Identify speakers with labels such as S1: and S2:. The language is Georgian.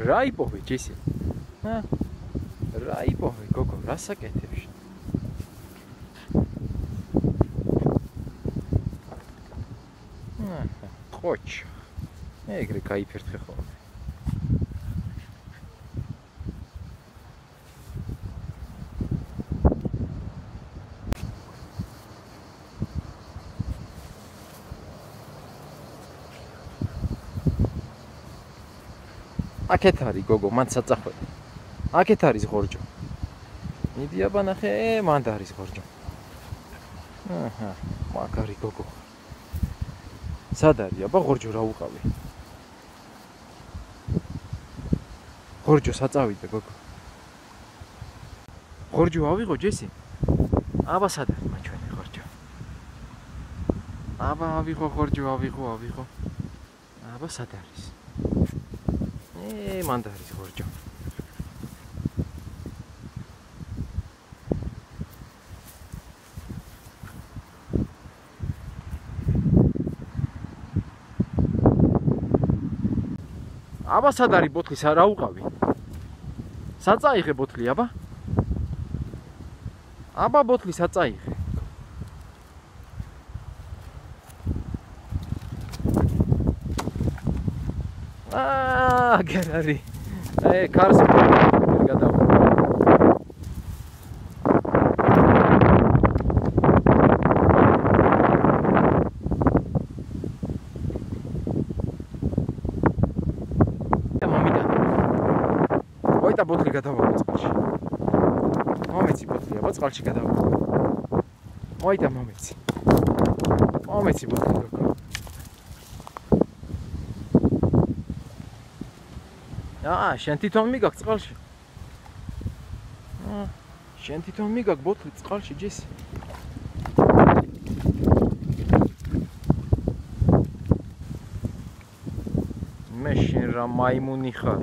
S1: რა იპოვე ჯესი? რა იპოვე გოგო, რას აკეთებს? ხოჩ. ეგრე გაიფერთხე ხოლმე. აქეთ არის გოგო, მან საწახველი. აქეთ არის ღორჯო. მიდი აბა ნახე, მანდ არის ღორჯო. მაგარი გოგო. სად არის აბა ღორჯო რა უყავი? ღორჯო საწავიდე გოგო. ღორჯო ავიღო ჯესი? აბა სად არის მაჩვენე ღორჯო? აბა ავიღო ღორჯო, ავიღო. აბა სად არის? მანდ არის ღორჯო. აბა სად არის ბოთლი, რა უყავი? საწაიღე ბოთლი აბა? აბა ბოთლი საწაიღე. აგერ არის. კარს გადავა. მოიტა ბოთლი გადავა წყალში. მომეცი ბოთლი აბა წყალში გადავა. მოიტა მომეცი. მომეცი ბოთლი გოგო. შენ თვითონ მიგაკ წყალში. შენ თვითონ მიგაკ ბოთლი წყალში ჯესი. მე შენ რა მაიმუნი ხარ?